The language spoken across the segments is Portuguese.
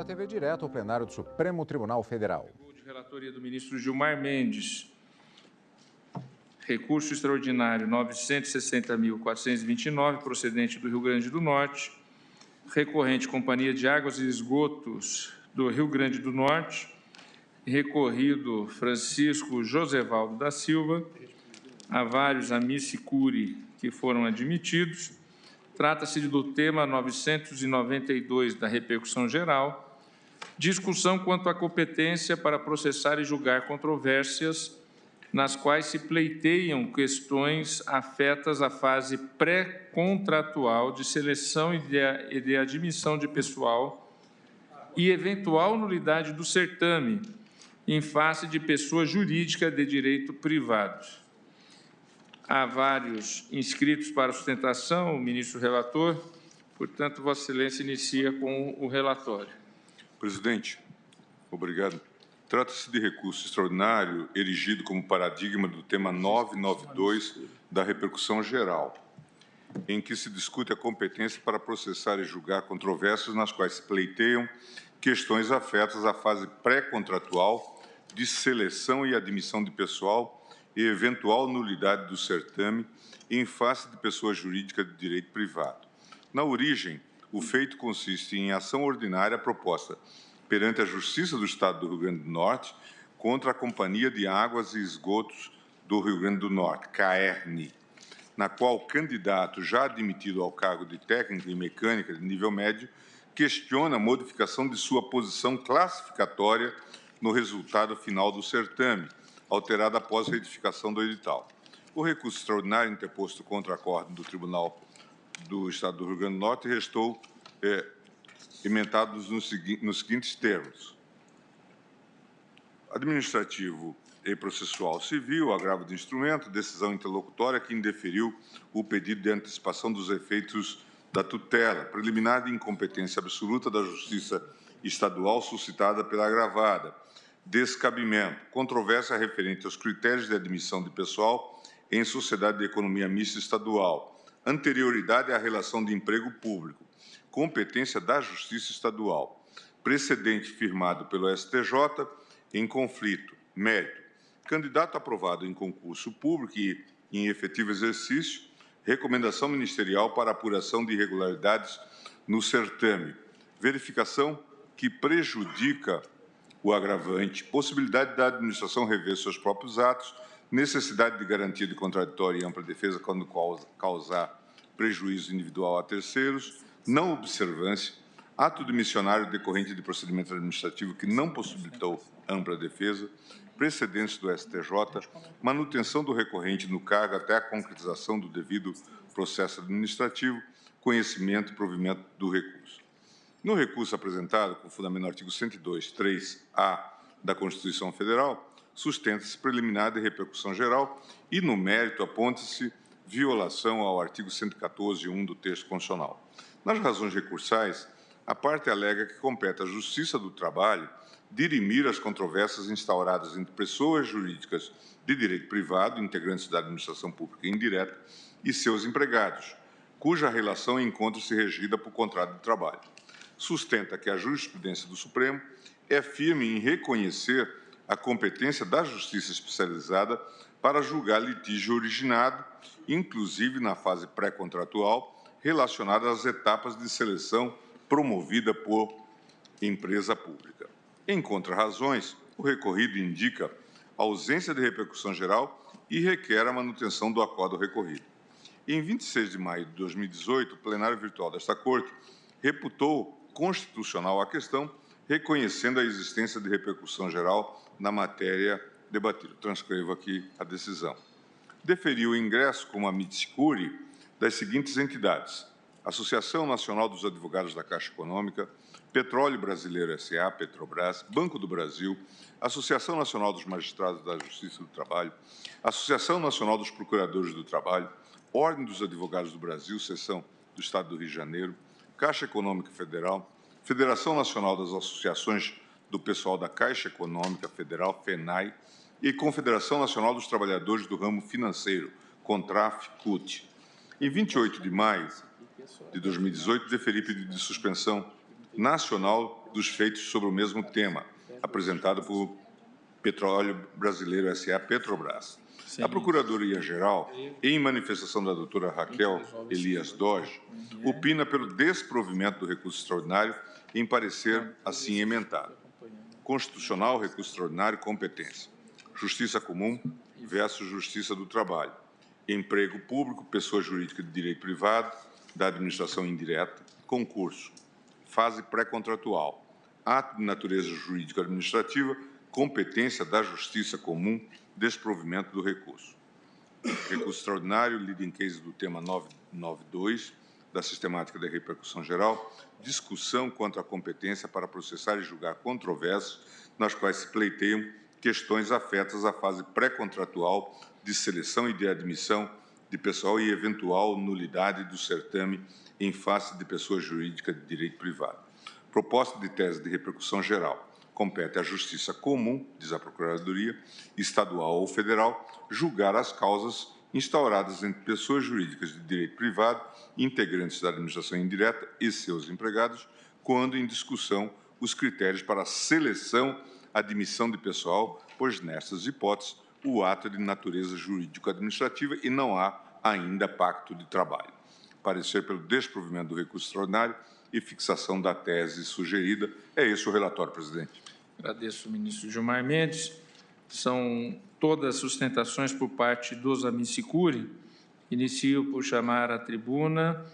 da TV Direto ao plenário do Supremo Tribunal Federal. De relatoria do ministro Gilmar Mendes. Recurso extraordinário 960.429, procedente do Rio Grande do Norte. Recorrente Companhia de Águas e Esgotos do Rio Grande do Norte. Recorrido Francisco Josevaldo da Silva. Há vários amici curiae que foram admitidos. Trata-se do tema 992 da repercussão geral. Discussão quanto à competência para processar e julgar controvérsias nas quais se pleiteiam questões afetas à fase pré-contratual de seleção e de admissão de pessoal e eventual nulidade do certame em face de pessoa jurídica de direito privado. Há vários inscritos para sustentação, o ministro relator. Portanto, Vossa Excelência inicia com o relatório. Presidente, obrigado. Trata-se de recurso extraordinário erigido como paradigma do tema 992 da repercussão geral, em que se discute a competência para processar e julgar controvérsias nas quais se pleiteiam questões afetas à fase pré-contratual de seleção e admissão de pessoal e eventual nulidade do certame em face de pessoa jurídica de direito privado. Na origem, o feito consiste em ação ordinária proposta perante a Justiça do Estado do Rio Grande do Norte contra a Companhia de Águas e Esgotos do Rio Grande do Norte, CAERN, na qual o candidato já admitido ao cargo de técnico em mecânica de nível médio questiona a modificação de sua posição classificatória no resultado final do certame, alterada após a retificação do edital. O recurso extraordinário interposto contra acórdão do Tribunal do Estado do Rio Grande do Norte restou ementados nos seguintes termos. Administrativo e processual civil, agravo de instrumento, decisão interlocutória que indeferiu o pedido de antecipação dos efeitos da tutela, preliminar de incompetência absoluta da Justiça Estadual suscitada pela agravada, descabimento, controvérsia referente aos critérios de admissão de pessoal em sociedade de economia mista estadual, anterioridade à relação de emprego público, competência da Justiça Estadual, precedente firmado pelo STJ em conflito, mérito, candidato aprovado em concurso público e em efetivo exercício, recomendação ministerial para apuração de irregularidades no certame, verificação que prejudica o agravante, possibilidade da administração rever seus próprios atos, necessidade de garantia de contraditório e ampla defesa quando causar prejuízo individual a terceiros, não observância, ato de missionário decorrente de procedimento administrativo que não possibilitou ampla defesa, precedentes do STJ, manutenção do recorrente no cargo até a concretização do devido processo administrativo, conhecimento e provimento do recurso. No recurso apresentado, com fundamento no artigo 102, 3A da Constituição Federal, sustenta-se preliminar de repercussão geral e, no mérito, aponta-se violação ao artigo 114.1 do texto constitucional. Nas razões recursais, a parte alega que compete à Justiça do Trabalho dirimir as controvérsias instauradas entre pessoas jurídicas de direito privado, integrantes da administração pública indireta, e seus empregados, cuja relação encontra-se regida por contrato de trabalho. Sustenta que a jurisprudência do Supremo é firme em reconhecer a competência da Justiça especializada para julgar litígio originado, inclusive na fase pré-contratual, relacionada às etapas de seleção promovida por empresa pública. Em contra-razões, o recorrido indica ausência de repercussão geral e requer a manutenção do acórdão recorrido. Em 26 de maio de 2018, o plenário virtual desta Corte reputou constitucional a questão, reconhecendo a existência de repercussão geral na matéria debatida. Transcrevo aqui a decisão. Deferiu o ingresso como amici curiae das seguintes entidades: Associação Nacional dos Advogados da Caixa Econômica, Petróleo Brasileiro S.A., Petrobras, Banco do Brasil, Associação Nacional dos Magistrados da Justiça do Trabalho, Associação Nacional dos Procuradores do Trabalho, Ordem dos Advogados do Brasil, Seção do Estado do Rio de Janeiro, Caixa Econômica Federal, Federação Nacional das Associações do Pessoal da Caixa Econômica Federal, FENAI, e Confederação Nacional dos Trabalhadores do Ramo Financeiro, CONTRAF-CUT. Em 28 de maio de 2018, deferi pedido de suspensão nacional dos feitos sobre o mesmo tema, apresentado por Petróleo Brasileiro S.A. Petrobras. A Procuradoria-Geral, em manifestação da doutora Raquel Elias Doge, opina pelo desprovimento do recurso extraordinário em parecer assim emendado. Constitucional, recurso extraordinário, competência. Justiça comum versus justiça do trabalho. Emprego público, pessoa jurídica de direito privado, da administração indireta, concurso. Fase pré-contratual. Ato de natureza jurídico-administrativa, competência da justiça comum, desprovimento do recurso. Recurso extraordinário, leading case do tema 992, da sistemática da repercussão geral, discussão quanto à competência para processar e julgar controvérsias, nas quais se pleiteiam questões afetas à fase pré-contratual de seleção e de admissão de pessoal e eventual nulidade do certame em face de pessoa jurídica de direito privado. Proposta de tese de repercussão geral. Compete à Justiça Comum, diz a Procuradoria, estadual ou federal, julgar as causas instauradas entre pessoas jurídicas de direito privado, integrantes da administração indireta e seus empregados, quando em discussão os critérios para a seleção, admissão de pessoal, pois nessas hipóteses o ato é de natureza jurídico-administrativa e não há ainda pacto de trabalho. Parecer pelo desprovimento do recurso extraordinário e fixação da tese sugerida. É esse o relatório, presidente. Agradeço ao ministro Gilmar Mendes. São todas sustentações por parte dos amicicuri. Inicio por chamar à tribuna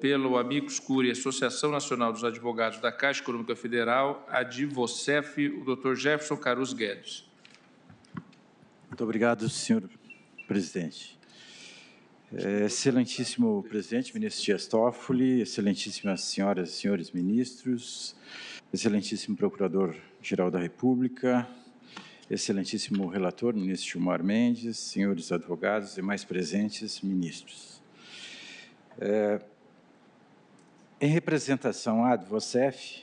pelo Amicus Curiae, Associação Nacional dos Advogados da Caixa Econômica Federal, Advocef, o doutor Jefferson Carus Guedes. Muito obrigado, senhor presidente. Excelentíssimo presidente, ministro Dias Toffoli, excelentíssimas senhoras e senhores ministros, excelentíssimo procurador-geral da República, excelentíssimo relator, ministro Gilmar Mendes, senhores advogados e mais presentes ministros. Em representação à Advocef,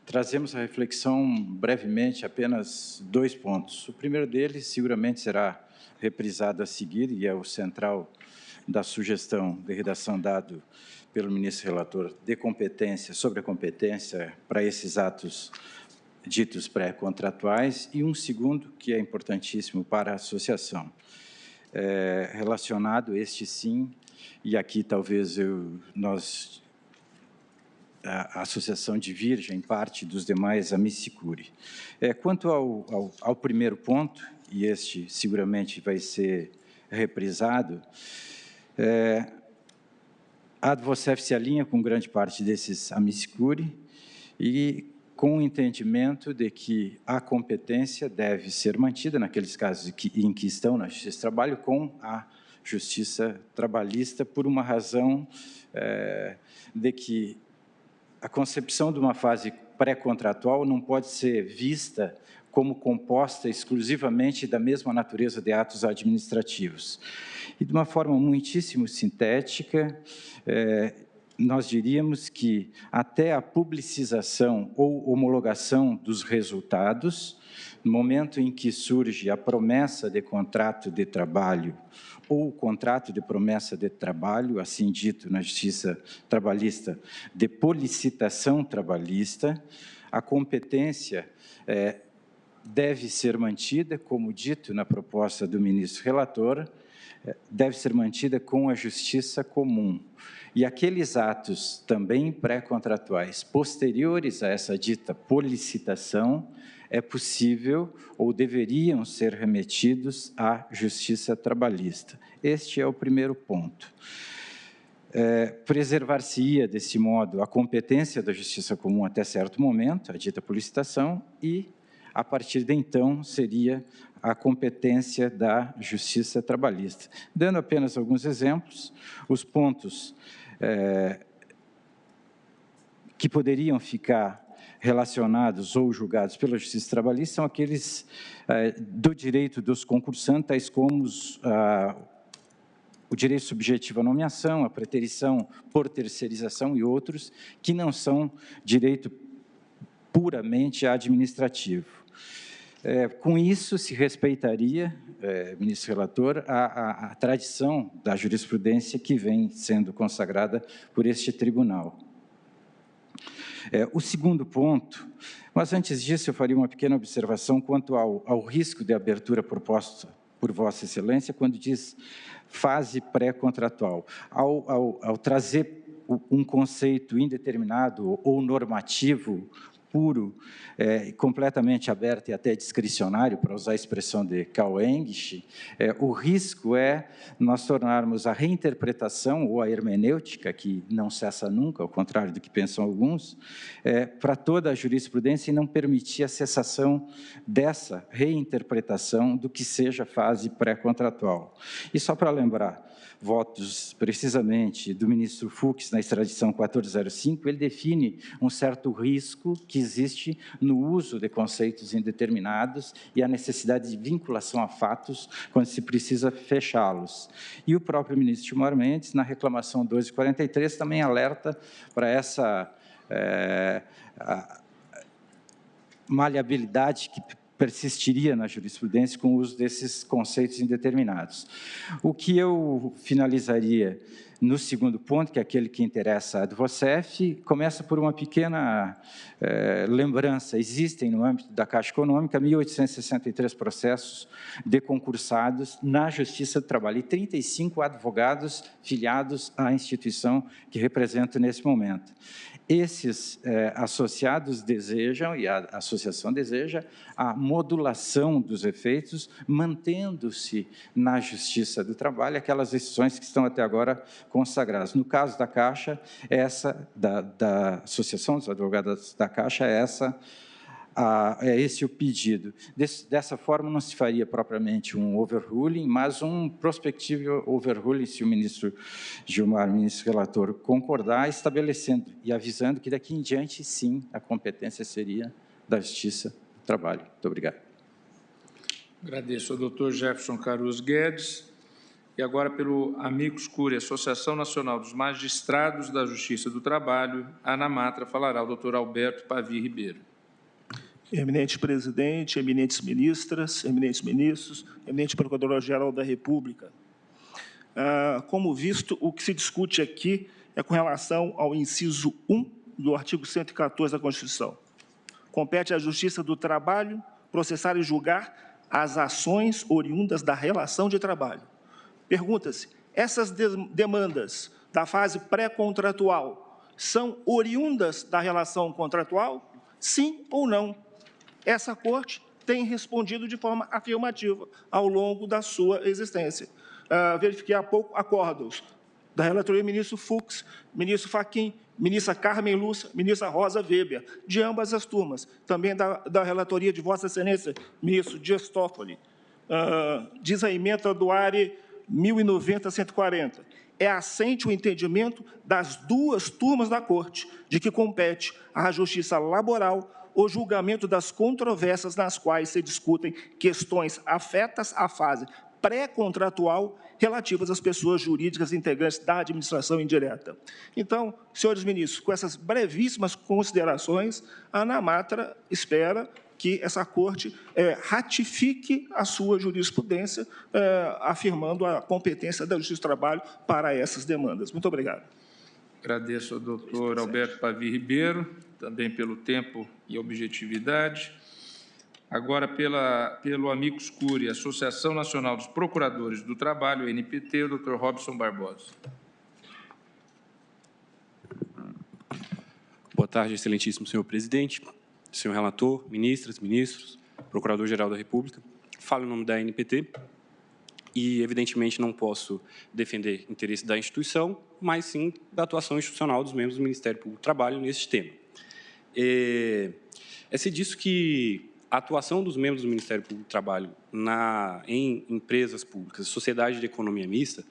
trazemos a reflexão brevemente apenas 2 pontos. O primeiro deles seguramente será reprisado a seguir e é o central da sugestão de redação dado pelo ministro relator de competência, sobre a competência para esses atos ditos pré-contratuais, e um segundo, que é importantíssimo para a associação, relacionado, este sim, e aqui talvez a associação divirja em parte dos demais amicicuri. Quanto ao primeiro ponto, e este seguramente vai ser reprisado, a Advocef se alinha com grande parte desses amicicuri e com o entendimento de que a competência deve ser mantida naqueles casos em que estão na Justiça do Trabalho com a Justiça Trabalhista, por uma razão de que a concepção de uma fase pré-contratual não pode ser vista como composta exclusivamente da mesma natureza de atos administrativos. E, de uma forma muitíssimo sintética, nós diríamos que até a publicização ou homologação dos resultados, no momento em que surge a promessa de contrato de trabalho ou o contrato de promessa de trabalho, assim dito na Justiça Trabalhista, de policitação trabalhista, a competência deve ser mantida, como dito na proposta do ministro relator, deve ser mantida com a justiça comum. E aqueles atos também pré-contratuais posteriores a essa dita policitação, é possível ou deveriam ser remetidos à justiça trabalhista. Este é o primeiro ponto. Preservar-se-ia, desse modo, a competência da justiça comum até certo momento, a dita policitação, e, a partir de então, seria a competência da justiça trabalhista. Dando apenas alguns exemplos, os pontos que poderiam ficar relacionados ou julgados pela Justiça Trabalhista são aqueles do direito dos concursantes, tais como o direito subjetivo à nomeação, a preterição por terceirização e outros, que não são direito puramente administrativo. Com isso, se respeitaria, ministro relator, a tradição da jurisprudência que vem sendo consagrada por este tribunal. O segundo ponto, mas antes disso eu faria uma pequena observação quanto ao risco de abertura proposto por Vossa Excelência, quando diz fase pré-contratual. Ao trazer um conceito indeterminado ou normativo puro, completamente aberto e até discricionário, para usar a expressão de Karl English, o risco é nós tornarmos a reinterpretação ou a hermenêutica, que não cessa nunca, ao contrário do que pensam alguns, para toda a jurisprudência e não permitir a cessação dessa reinterpretação do que seja fase pré-contratual. E só para lembrar, votos, precisamente, do ministro Fux, na extradição 1405, ele define um certo risco que existe no uso de conceitos indeterminados e a necessidade de vinculação a fatos quando se precisa fechá-los. E o próprio ministro Gilmar Mendes, na reclamação 1243, também alerta para essa maleabilidade que persistiria na jurisprudência com o uso desses conceitos indeterminados. O que eu finalizaria no segundo ponto, que é aquele que interessa a Advocef, começa por uma pequena lembrança. Existem, no âmbito da Caixa Econômica, 1.863 processos de concursados na Justiça do Trabalho e 35 advogados filiados à instituição que represento nesse momento. Esses associados desejam, e a associação deseja, a modulação dos efeitos, mantendo-se na Justiça do Trabalho aquelas decisões que estão até agora consagradas. No caso da Caixa, da Associação dos Advogados da Caixa, é esse o pedido. Dessa forma, não se faria propriamente um overruling, mas um prospectivo overruling, se o ministro Gilmar, ministro relator, concordar, estabelecendo e avisando que daqui em diante, sim, a competência seria da Justiça do Trabalho. Muito obrigado. Agradeço ao doutor Jefferson Caruso Guedes. E agora, pelo Amicus Curiae, Associação Nacional dos Magistrados da Justiça do Trabalho, a ANAMATRA, falará o doutor Alberto Pavie Ribeiro. Eminente presidente, eminentes ministras, eminentes ministros, eminente procurador-geral da República. Como visto, o que se discute aqui é com relação ao inciso 1 do artigo 114 da Constituição. Compete à Justiça do Trabalho processar e julgar as ações oriundas da relação de trabalho. Pergunta-se, essas demandas da fase pré-contratual são oriundas da relação contratual? Sim ou não? Essa Corte tem respondido de forma afirmativa ao longo da sua existência. Verifiquei há pouco acordos da relatoria ministro Fux, ministro Fachin, ministra Carmen Lúcia, ministra Rosa Weber, de ambas as turmas, também da relatoria de Vossa Excelência, ministro Dias Toffoli. Diz a emenda do ARE 1090-140. É assente o entendimento das duas turmas da Corte, de que compete à Justiça Laboral o julgamento das controvérsias nas quais se discutem questões afetas à fase pré-contratual relativas às pessoas jurídicas integrantes da administração indireta. Então, senhores ministros, com essas brevíssimas considerações, a ANAMATRA espera que essa Corte ratifique a sua jurisprudência, afirmando a competência da Justiça do Trabalho para essas demandas. Muito obrigado. Agradeço ao doutor Alberto Pavie Ribeiro, também pelo tempo e objetividade. Agora, pelo Amicus Curiae, Associação Nacional dos Procuradores do Trabalho, ANPT, o doutor Robson Barbosa. Boa tarde, excelentíssimo senhor presidente, senhor relator, ministras, ministros, procurador-geral da República. Falo em nome da ANPT e, evidentemente, não posso defender interesse da instituição, mas sim da atuação institucional dos membros do Ministério Público do Trabalho neste tema. É-se disso que a atuação dos membros do Ministério Público do Trabalho em empresas públicas, sociedade de economia mista,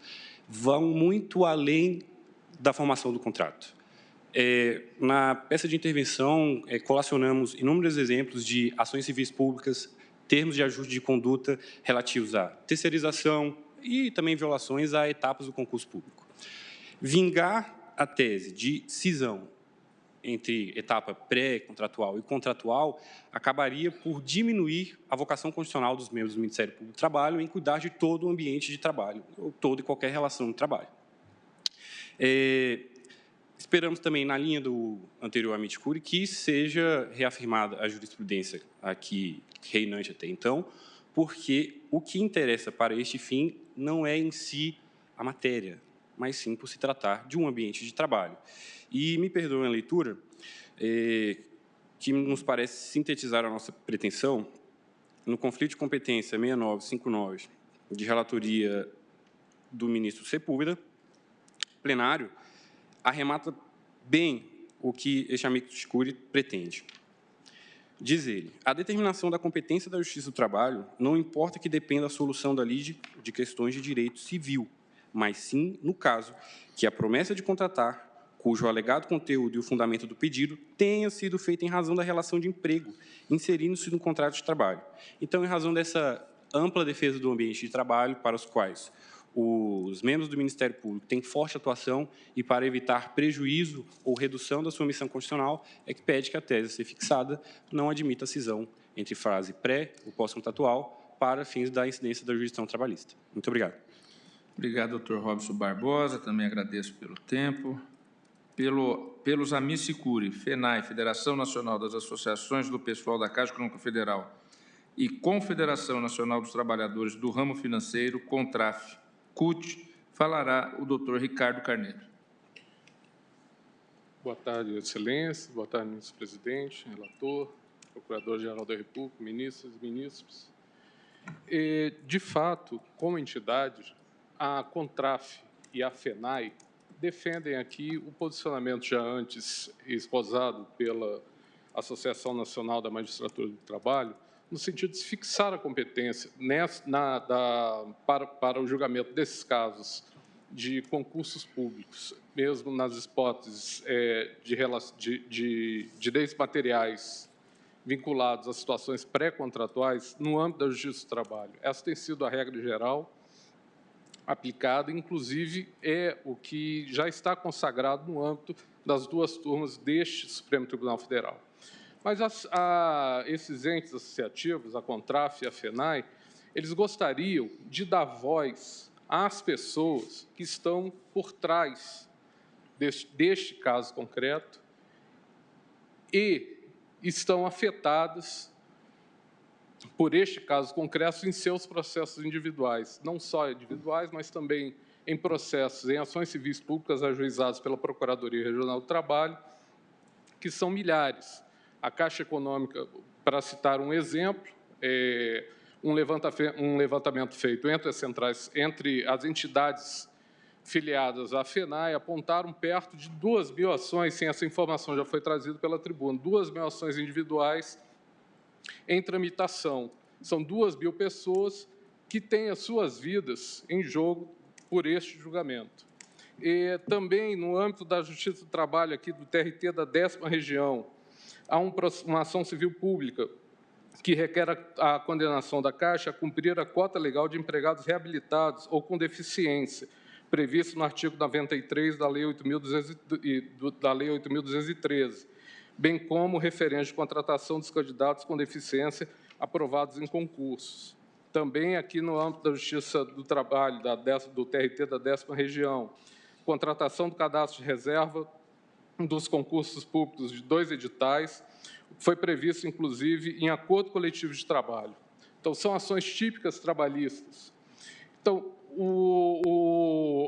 vão muito além da formação do contrato. Na peça de intervenção, colacionamos inúmeros exemplos de ações civis públicas, termos de ajuste de conduta relativos à terceirização e também violações a etapas do concurso público. Vingar a tese de cisão entre etapa pré-contratual e contratual acabaria por diminuir a vocação constitucional dos membros do Ministério Público do Trabalho em cuidar de todo o ambiente de trabalho, ou toda e qualquer relação de trabalho. Esperamos também, na linha do anterior amicus curiae, que seja reafirmada a jurisprudência aqui reinante até então, porque o que interessa para este fim não é em si a matéria, mas sim por se tratar de um ambiente de trabalho. E me perdoem a leitura, que nos parece sintetizar a nossa pretensão no conflito de competência 6959, de relatoria do ministro Sepúlveda, plenário, arremata bem o que este amicus curiae pretende. Diz ele, a determinação da competência da Justiça do Trabalho não importa que dependa a solução da lide de questões de direito civil, mas sim no caso que a promessa de contratar, cujo alegado conteúdo e o fundamento do pedido tenha sido feita em razão da relação de emprego, inserindo-se no contrato de trabalho. Então, em razão dessa ampla defesa do ambiente de trabalho, para os quais os membros do Ministério Público têm forte atuação e para evitar prejuízo ou redução da sua missão constitucional, é que pede que a tese a ser fixada não admita a cisão entre frase pré ou pós-contratual para fins da incidência da jurisdição trabalhista. Muito obrigado. Obrigado, doutor Robson Barbosa. Também agradeço pelo tempo. Pelos amicus curiae, FENAI, Federação Nacional das Associações do Pessoal da Caixa Econômica Federal, e Confederação Nacional dos Trabalhadores do Ramo Financeiro, CONTRAF, CUT, falará o doutor Ricardo Carneiro. Boa tarde, excelência. Boa tarde, ministro-presidente, relator, procurador-geral da República, ministros e ministros. De fato, como entidade, a CONTRAF e a FENAI defendem aqui o posicionamento já antes esposado pela Associação Nacional da Magistratura do Trabalho, no sentido de se fixar a competência para o julgamento desses casos de concursos públicos, mesmo nas hipóteses de direitos materiais vinculados a situações pré-contratuais no âmbito da Justiça do Trabalho. Essa tem sido a regra geral aplicada, inclusive é o que já está consagrado no âmbito das duas turmas deste Supremo Tribunal Federal. Mas esses entes associativos, a CONTRAF e a FENAI, eles gostariam de dar voz às pessoas que estão por trás deste caso concreto e estão afetadas por este caso concreto em seus processos individuais, não só individuais, mas também em processos, em ações civis públicas ajuizadas pela Procuradoria Regional do Trabalho, que são milhares. A Caixa Econômica, para citar um exemplo, um levantamento feito entre as entidades filiadas à FENAI, apontaram perto de 2.000 ações, sim, essa informação já foi trazida pela tribuna, 2.000 ações individuais em tramitação. São 2.000 pessoas que têm as suas vidas em jogo por este julgamento. E também, no âmbito da Justiça do Trabalho, aqui do TRT da 10ª Região, há uma ação civil pública que requer a condenação da Caixa a cumprir a cota legal de empregados reabilitados ou com deficiência, previsto no artigo 93 da Lei 8.213, bem como referente de contratação dos candidatos com deficiência aprovados em concursos. Também aqui no âmbito da Justiça do Trabalho, do TRT da 10ª Região, contratação do cadastro de reserva dos concursos públicos de 2 editais, foi previsto, inclusive, em acordo coletivo de trabalho. Então, são ações típicas trabalhistas. Então,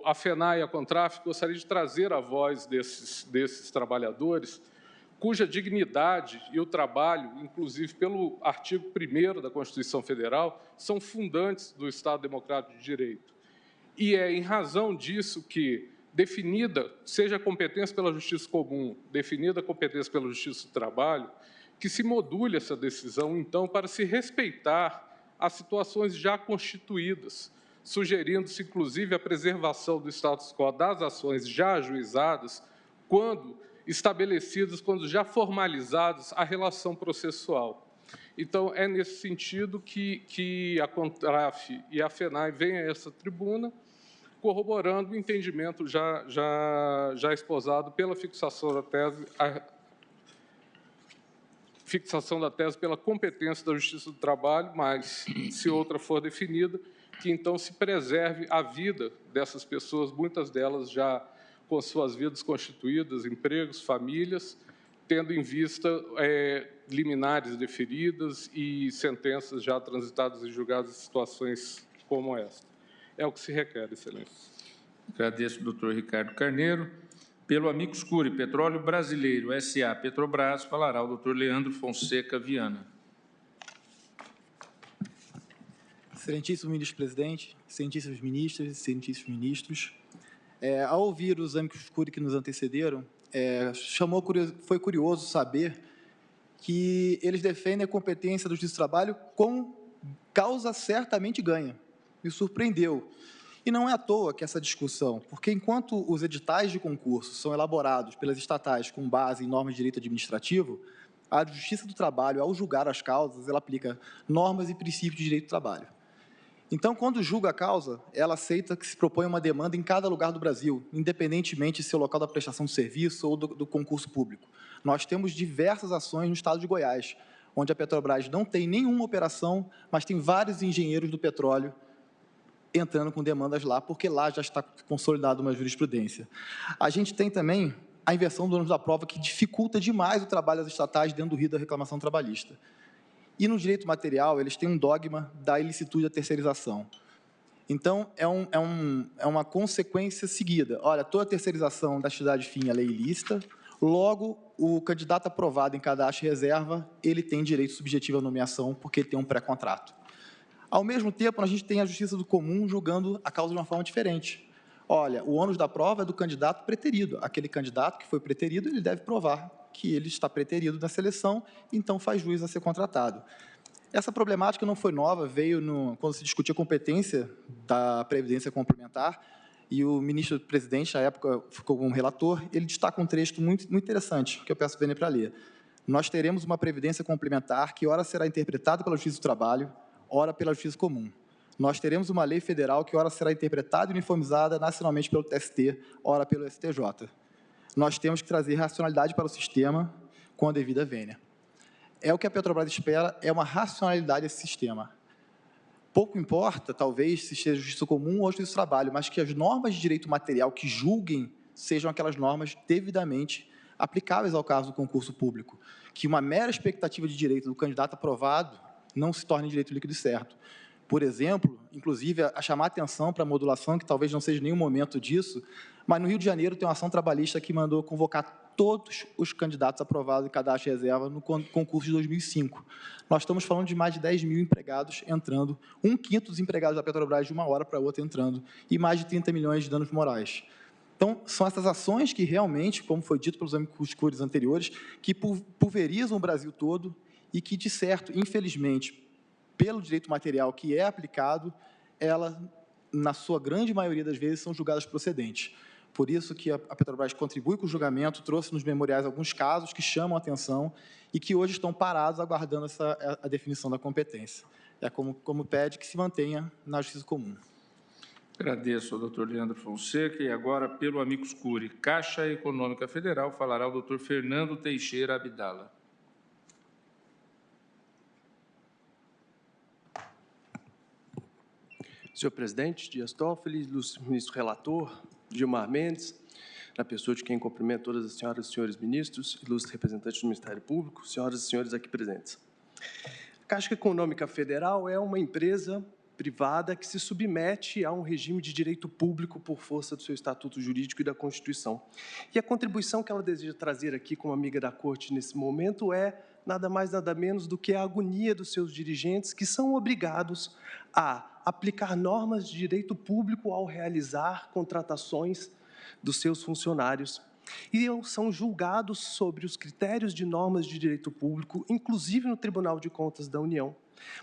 a FENAI e a CONTRAF gostariam de trazer a voz desses trabalhadores, cuja dignidade e o trabalho, inclusive pelo artigo 1º da Constituição Federal, são fundantes do Estado Democrático de Direito. E é em razão disso que, definida, seja a competência pela Justiça Comum, definida a competência pela Justiça do Trabalho, que se module essa decisão, então, para se respeitar as situações já constituídas, sugerindo-se, inclusive, a preservação do status quo das ações já ajuizadas, quando estabelecidas, quando já formalizadas a relação processual. Então, é nesse sentido que a CONTRAF e a FENAI vêm a essa tribuna, corroborando o entendimento já esposado pela fixação da tese pela competência da Justiça do Trabalho, mas, se outra for definida, que então se preserve a vida dessas pessoas, muitas delas já com suas vidas constituídas, empregos, famílias, tendo em vista liminares deferidas e sentenças já transitadas e julgadas em situações como esta. É o que se requer, Excelência. Agradeço, doutor Ricardo Carneiro. Pelo Amicus Curiae, Petróleo Brasileiro, S.A. Petrobras, falará o doutor Leandro Fonseca Viana. Excelentíssimo ministro-presidente, excelentíssimos ministras, excelentíssimos ministros, ao ouvir os Amicus Curiae que nos antecederam, foi curioso saber que eles defendem a competência do juiz do trabalho com causa certamente ganha. Me surpreendeu. E não é à toa que essa discussão, porque enquanto os editais de concurso são elaborados pelas estatais com base em normas de direito administrativo, a Justiça do Trabalho, ao julgar as causas, ela aplica normas e princípios de direito do trabalho. Então, quando julga a causa, ela aceita que se propõe uma demanda em cada lugar do Brasil, independentemente se é o local da prestação de serviço ou do concurso público. Nós temos diversas ações no estado de Goiás, onde a Petrobras não tem nenhuma operação, mas tem vários engenheiros do petróleo entrando com demandas lá, porque lá já está consolidada uma jurisprudência. A gente tem também a inversão do ônus da prova, que dificulta demais o trabalho das estatais dentro do rito da reclamação trabalhista. E no direito material, eles têm um dogma da ilicitude da terceirização. Então, é uma consequência seguida. Olha, toda terceirização da atividade fim é lei ilícita, logo, o candidato aprovado em cadastro e reserva, ele tem direito subjetivo à nomeação, porque ele tem um pré-contrato. Ao mesmo tempo, a gente tem a Justiça do Comum julgando a causa de uma forma diferente. Olha, o ônus da prova é do candidato preterido. Aquele candidato que foi preterido, ele deve provar que ele está preterido na seleção, então faz jus a ser contratado. Essa problemática não foi nova, veio quando se discutia a competência da Previdência Complementar, e o ministro-presidente, à época, ficou como relator, ele destaca um trecho muito interessante, que eu peço para ler. Nós teremos uma Previdência Complementar que ora será interpretada pela Justiça do Trabalho, ora pela Justiça Comum. Nós teremos uma lei federal que ora será interpretada e uniformizada nacionalmente pelo TST, ora pelo STJ. Nós temos que trazer racionalidade para o sistema com a devida vênia. É o que a Petrobras espera, é uma racionalidade desse sistema. Pouco importa, talvez, se seja Justiça Comum ou Justiça do Trabalho, mas que as normas de direito material que julguem sejam aquelas normas devidamente aplicáveis ao caso do concurso público. Que uma mera expectativa de direito do candidato aprovado não se torne direito líquido e certo. Por exemplo, inclusive, a chamar a atenção para a modulação, que talvez não seja nenhum momento disso, mas no Rio de Janeiro tem uma ação trabalhista que mandou convocar todos os candidatos aprovados em cadastro de reserva no concurso de 2005. Nós estamos falando de mais de 10 mil empregados entrando, 1/5 dos empregados da Petrobras de uma hora para outra entrando, e mais de 30 milhões de danos morais. Então, são essas ações que realmente, como foi dito pelos Amicus Curiae anteriores, que pulverizam o Brasil todo e que, de certo, infelizmente, pelo direito material que é aplicado, elas, na sua grande maioria das vezes, são julgadas procedentes. Por isso que a Petrobras contribui com o julgamento, trouxe nos memoriais alguns casos que chamam a atenção e que hoje estão parados aguardando a definição da competência. É como pede que se mantenha na Justiça Comum. Agradeço ao doutor Leandro Fonseca. E agora, pelo Amicus Curiae, Caixa Econômica Federal, falará o doutor Fernando Teixeira Abdala. Senhor presidente, Dias Toffoli, ilustre ministro relator, Gilmar Mendes, na pessoa de quem cumprimento todas as senhoras e senhores ministros, ilustres representantes do Ministério Público, senhoras e senhores aqui presentes. A Caixa Econômica Federal é uma empresa privada que se submete a um regime de direito público por força do seu estatuto jurídico e da Constituição. E a contribuição que ela deseja trazer aqui como amiga da Corte nesse momento é nada mais, nada menos do que a agonia dos seus dirigentes, que são obrigados a aplicar normas de direito público ao realizar contratações dos seus funcionários. E são julgados sobre os critérios de normas de direito público, inclusive no Tribunal de Contas da União.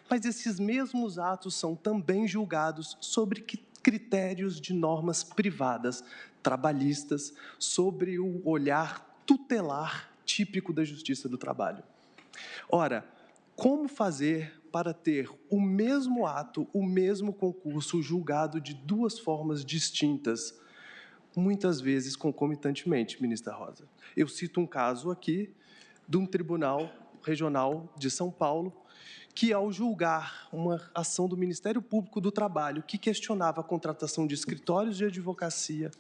Mas esses mesmos atos são também julgados sobre critérios de normas privadas, trabalhistas, sobre o olhar tutelar típico da Justiça do Trabalho. Ora, como fazer para ter o mesmo ato, o mesmo concurso julgado de duas formas distintas, muitas vezes concomitantemente, ministra Rosa? Eu cito um caso aqui de um tribunal regional de São Paulo, que, ao julgar uma ação do Ministério Público do Trabalho que questionava a contratação de escritórios de advocacia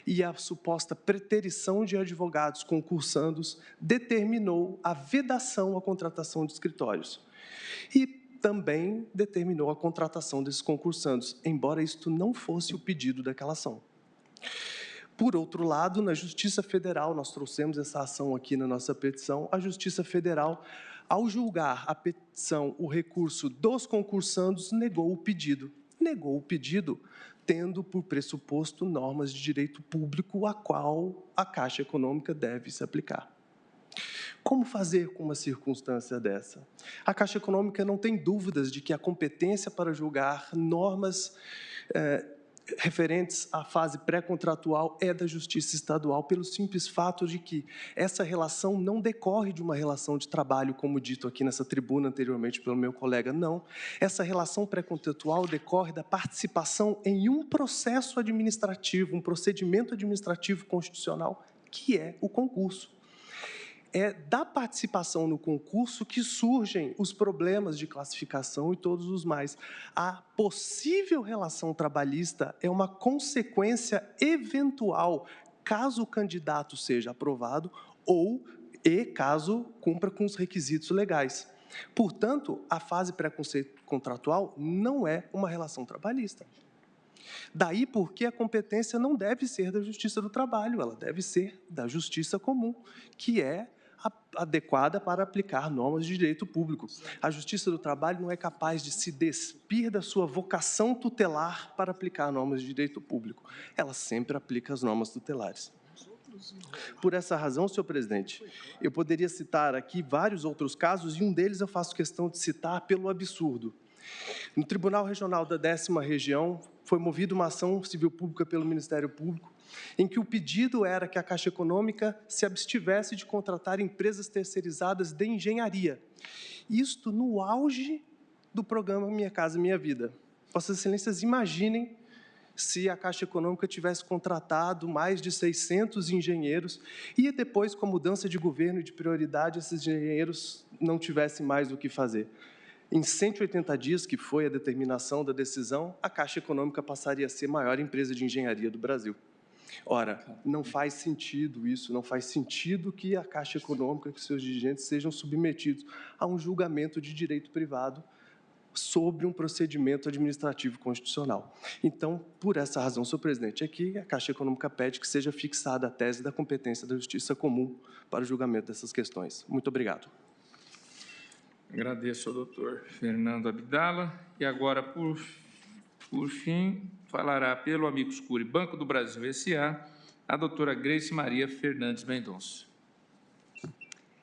e a suposta preterição de advogados concursandos determinou a vedação à contratação de escritórios. E também determinou a contratação desses concursandos, embora isto não fosse o pedido daquela ação. Por outro lado, na Justiça Federal, nós trouxemos essa ação aqui na nossa petição, a Justiça Federal, ao julgar a petição, o recurso dos concursandos, negou o pedido. Negou o pedido, tendo por pressuposto normas de direito público a qual a Caixa Econômica deve se aplicar. Como fazer com uma circunstância dessa? A Caixa Econômica não tem dúvidas de que a competência para julgar normas referentes à fase pré-contratual é da Justiça Estadual, pelo simples fato de que essa relação não decorre de uma relação de trabalho, como dito aqui nessa tribuna anteriormente pelo meu colega, não. Essa relação pré-contratual decorre da participação em um processo administrativo, um procedimento administrativo constitucional, que é o concurso. É da participação no concurso que surgem os problemas de classificação e todos os mais. A possível relação trabalhista é uma consequência eventual, caso o candidato seja aprovado e caso cumpra com os requisitos legais. Portanto, a fase pré-contratual não é uma relação trabalhista. Daí porque a competência não deve ser da Justiça do Trabalho, ela deve ser da Justiça Comum, que é adequada para aplicar normas de direito público. A Justiça do Trabalho não é capaz de se despir da sua vocação tutelar para aplicar normas de direito público. Ela sempre aplica as normas tutelares. Por essa razão, senhor presidente, eu poderia citar aqui vários outros casos, e um deles eu faço questão de citar pelo absurdo. No Tribunal Regional da 10ª Região, foi movida uma ação civil pública pelo Ministério Público, em que o pedido era que a Caixa Econômica se abstivesse de contratar empresas terceirizadas de engenharia. Isto no auge do programa Minha Casa Minha Vida. Vossas Excelências, imaginem se a Caixa Econômica tivesse contratado mais de 600 engenheiros e depois, com a mudança de governo e de prioridade, esses engenheiros não tivessem mais o que fazer. Em 180 dias, que foi a determinação da decisão, a Caixa Econômica passaria a ser a maior empresa de engenharia do Brasil. Ora, não faz sentido isso, não faz sentido que a Caixa Econômica, que seus dirigentes sejam submetidos a um julgamento de direito privado sobre um procedimento administrativo constitucional. Então, por essa razão, senhor presidente, aqui a Caixa Econômica pede que seja fixada a tese da competência da Justiça Comum para o julgamento dessas questões. Muito obrigado. Agradeço ao doutor Fernando Abdala. E agora, por fim, falará pelo Amicus Curiae Banco do Brasil S.A., a doutora Grace Maria Fernandes Mendonça.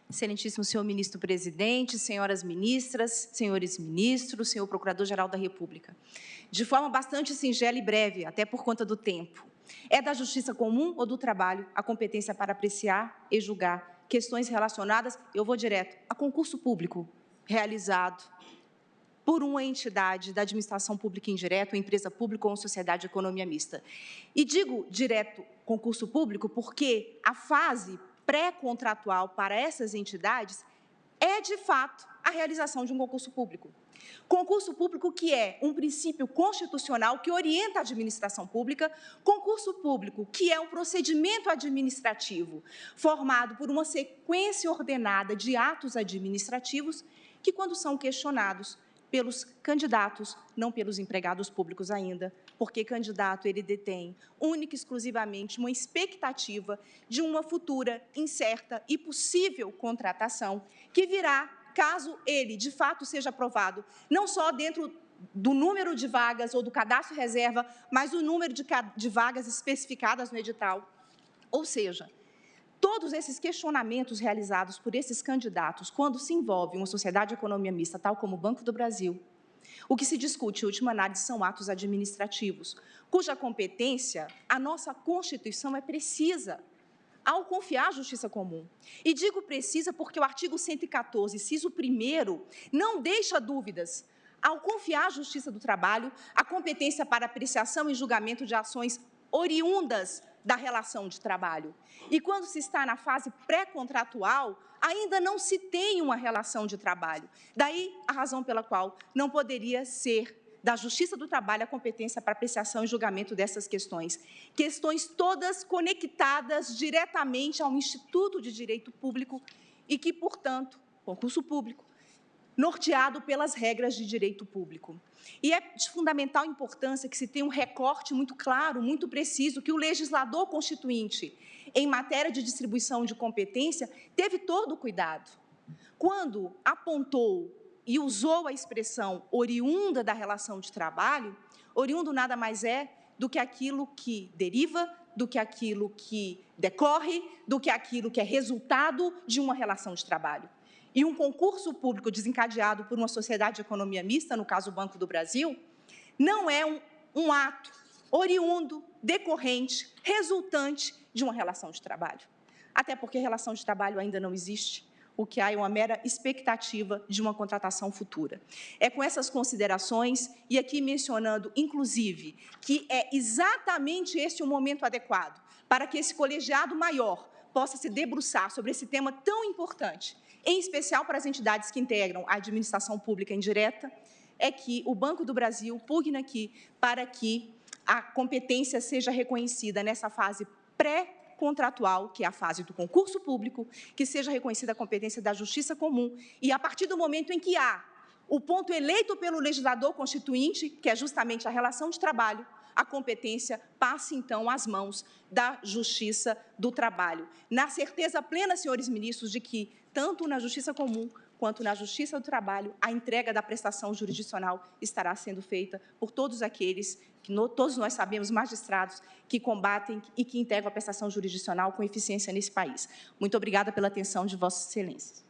Excelentíssimo senhor ministro-presidente, senhoras ministras, senhores ministros, senhor procurador-geral da República. De forma bastante singela e breve, até por conta do tempo, é da Justiça Comum ou do Trabalho a competência para apreciar e julgar questões relacionadas, eu vou direto, a concurso público realizado por uma entidade da administração pública indireta, uma empresa pública ou uma sociedade de economia mista. E digo direto concurso público porque a fase pré-contratual para essas entidades é, de fato, a realização de um concurso público. Concurso público que é um princípio constitucional que orienta a administração pública, concurso público que é um procedimento administrativo formado por uma sequência ordenada de atos administrativos que, quando são questionados pelos candidatos, não pelos empregados públicos ainda, porque candidato ele detém única e exclusivamente uma expectativa de uma futura incerta e possível contratação que virá caso ele, de fato, seja aprovado, não só dentro do número de vagas ou do cadastro reserva, mas o número de vagas especificadas no edital. Ou seja, todos esses questionamentos realizados por esses candidatos, quando se envolve uma sociedade de economia mista, tal como o Banco do Brasil, o que se discute, em última análise, são atos administrativos, cuja competência a nossa Constituição é precisa, ao confiar à Justiça Comum. E digo precisa porque o artigo 114, inciso 1º, não deixa dúvidas. Ao confiar à Justiça do Trabalho a competência para apreciação e julgamento de ações oriundas da relação de trabalho. E quando se está na fase pré-contratual, ainda não se tem uma relação de trabalho. Daí a razão pela qual não poderia ser da Justiça do Trabalho a competência para apreciação e julgamento dessas questões. Questões todas conectadas diretamente ao Instituto de Direito Público e que, portanto, concurso público, norteado pelas regras de direito público. E é de fundamental importância que se tenha um recorte muito claro, muito preciso, que o legislador constituinte, em matéria de distribuição de competência, teve todo o cuidado. Quando apontou e usou a expressão oriunda da relação de trabalho, oriundo nada mais é do que aquilo que deriva, do que aquilo que decorre, do que aquilo que é resultado de uma relação de trabalho. E um concurso público desencadeado por uma sociedade de economia mista, no caso o Banco do Brasil, não é um ato oriundo, decorrente, resultante de uma relação de trabalho. Até porque relação de trabalho ainda não existe. O que há é uma mera expectativa de uma contratação futura. É com essas considerações, e aqui mencionando, inclusive, que é exatamente este o momento adequado para que esse colegiado maior possa se debruçar sobre esse tema tão importante, em especial para as entidades que integram a administração pública indireta, é que o Banco do Brasil pugna aqui para que a competência seja reconhecida nessa fase pré-contratual, que é a fase do concurso público, que seja reconhecida a competência da Justiça Comum, e a partir do momento em que há o ponto eleito pelo legislador constituinte, que é justamente a relação de trabalho, a competência passe, então, às mãos da Justiça do Trabalho. Na certeza plena, senhores ministros, de que, tanto na Justiça Comum quanto na Justiça do Trabalho, a entrega da prestação jurisdicional estará sendo feita por todos aqueles que todos nós sabemos, magistrados, que combatem e que integram a prestação jurisdicional com eficiência nesse país. Muito obrigada pela atenção de Vossa Excelência.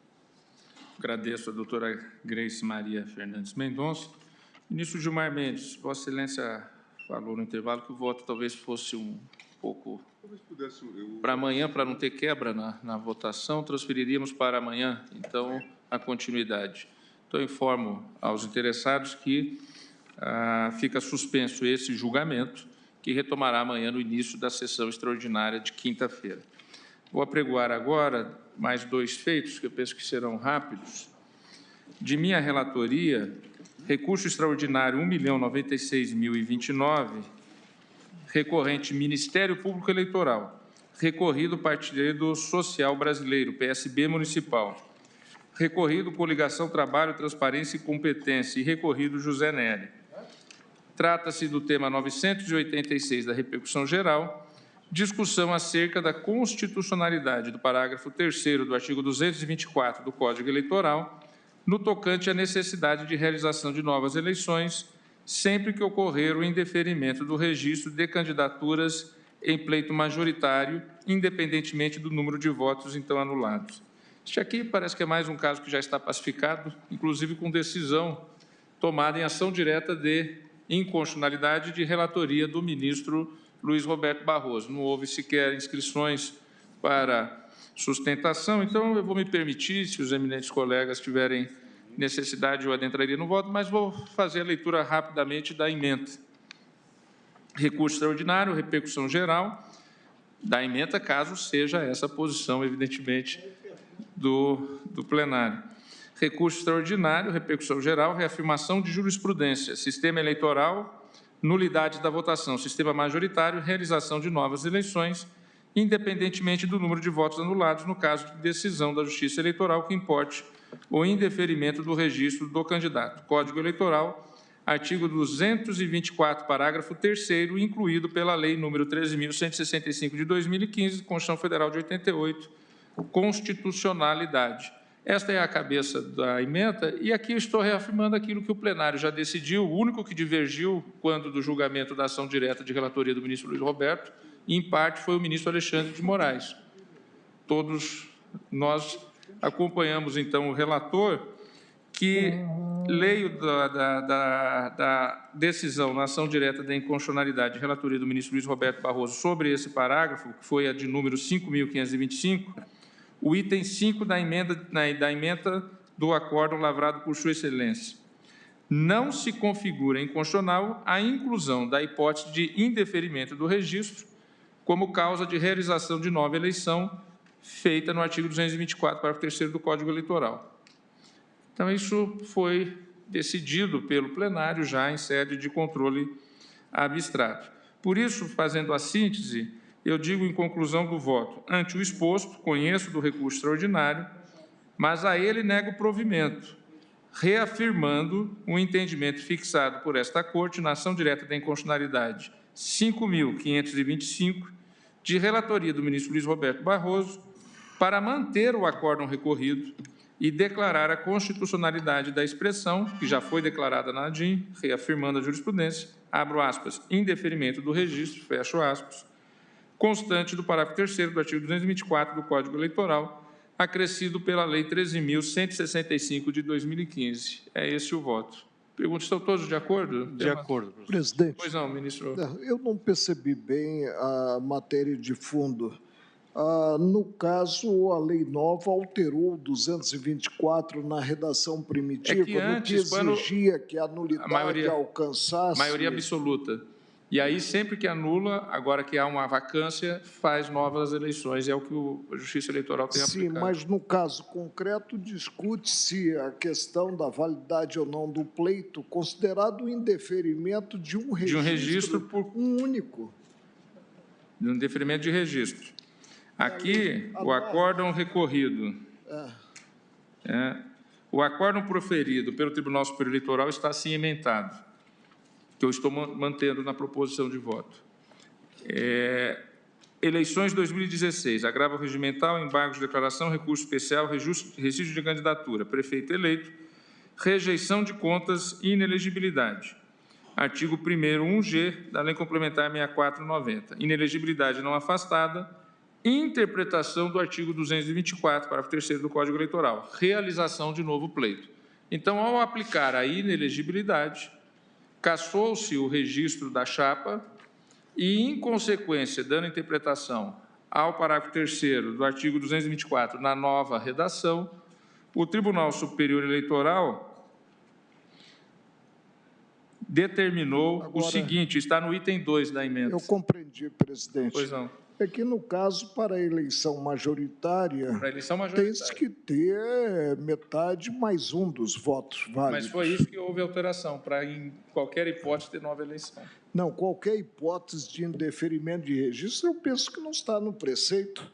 Agradeço a doutora Grace Maria Fernandes Mendonça. Ministro Gilmar Mendes, Vossa Excelência falou no intervalo que o voto talvez fosse um pouco para amanhã, para não ter quebra na votação, transferiríamos para amanhã, então, a continuidade. Então, informo aos interessados que fica suspenso esse julgamento, que retomará amanhã no início da sessão extraordinária de quinta-feira. Vou apregoar agora mais 2 feitos, que eu penso que serão rápidos. De minha relatoria, recurso extraordinário 1.096.029, recorrente Ministério Público Eleitoral, recorrido Partido Social Brasileiro, PSB Municipal, recorrido Coligação Trabalho, Transparência e Competência e recorrido José Nery. Trata-se do tema 986 da repercussão geral, discussão acerca da constitucionalidade do parágrafo 3º do artigo 224 do Código Eleitoral, no tocante à necessidade de realização de novas eleições, sempre que ocorrer o indeferimento do registro de candidaturas em pleito majoritário, independentemente do número de votos então anulados. Este aqui parece que é mais um caso que já está pacificado, inclusive com decisão tomada em ação direta de inconstitucionalidade de relatoria do ministro Luiz Roberto Barroso. Não houve sequer inscrições para sustentação, então eu vou me permitir, se os eminentes colegas tiverem necessidade, eu adentraria no voto, mas vou fazer a leitura rapidamente da emenda. Recurso extraordinário, repercussão geral da emenda, caso seja essa a posição, evidentemente, do plenário. Recurso extraordinário, repercussão geral, reafirmação de jurisprudência, sistema eleitoral, nulidade da votação, sistema majoritário, realização de novas eleições, independentemente do número de votos anulados, no caso de decisão da Justiça Eleitoral que importe o indeferimento do registro do candidato. Código Eleitoral, artigo 224, parágrafo 3º, incluído pela Lei nº 13.165 de 2015, Constituição Federal de 88, constitucionalidade. Esta é a cabeça da emenda, e aqui eu estou reafirmando aquilo que o plenário já decidiu, o único que divergiu quando do julgamento da ação direta de relatoria do ministro Luiz Roberto, e, em parte, foi o ministro Alexandre de Moraes. Todos nós acompanhamos, então, o relator, que leio da decisão na ação direta da inconstitucionalidade de relatoria do ministro Luiz Roberto Barroso sobre esse parágrafo, que foi a de número 5.525, o item 5 da emenda do acórdão lavrado por Sua Excelência. Não se configura inconstitucional a inclusão da hipótese de indeferimento do registro como causa de realização de nova eleição feita no artigo 224, parágrafo 3º do Código Eleitoral. Então, isso foi decidido pelo plenário já em sede de controle abstrato. Por isso, fazendo a síntese, eu digo em conclusão do voto, ante o exposto, conheço do recurso extraordinário, mas a ele nego provimento, reafirmando o entendimento fixado por esta Corte na ação direta da inconstitucionalidade 5.525, de relatoria do ministro Luiz Roberto Barroso, para manter o acórdão recorrido e declarar a constitucionalidade da expressão, que já foi declarada na ADIM, reafirmando a jurisprudência, abro aspas, indeferimento do registro, fecho aspas, constante do parágrafo 3º do artigo 224 do Código Eleitoral, acrescido pela Lei 13.165 de 2015. É esse o voto. Pergunto, estão todos de acordo? De acordo, professor. Presidente. Pois não, ministro. Eu não percebi bem a matéria de fundo. No caso, a lei nova alterou o 224 na redação primitiva, no que exigia que a nulidade alcançasse... Maioria absoluta. E aí, sempre que anula, agora que há uma vacância, faz novas eleições. É o que a Justiça Eleitoral tem aplicado. Sim, mas no caso concreto, discute-se a questão da validade ou não do pleito, considerado o indeferimento de um registro por um único. De um indeferimento de registro. Aqui, o acórdão recorrido, o acórdão proferido pelo Tribunal Superior Eleitoral está assim emendado, que eu estou mantendo na proposição de voto. Eleições 2016, agravo regimental, embargos de declaração, recurso especial, registro de candidatura, prefeito eleito, rejeição de contas e inelegibilidade. Artigo 1º, 1G, da Lei Complementar 6490. Inelegibilidade não afastada, interpretação do artigo 224, parágrafo 3º do Código Eleitoral, realização de novo pleito. Então, ao aplicar a inelegibilidade, cassou-se o registro da chapa e, em consequência, dando interpretação ao parágrafo 3º do artigo 224 na nova redação, o Tribunal Superior Eleitoral determinou agora, o seguinte, está no item 2 da emenda. Eu compreendi, presidente. Pois não. É que, no caso, para a eleição majoritária, tem que ter metade mais um dos votos válidos. Mas foi isso que houve alteração, para, em qualquer hipótese, ter nova eleição. Não, qualquer hipótese de indeferimento de registro, eu penso que não está no preceito,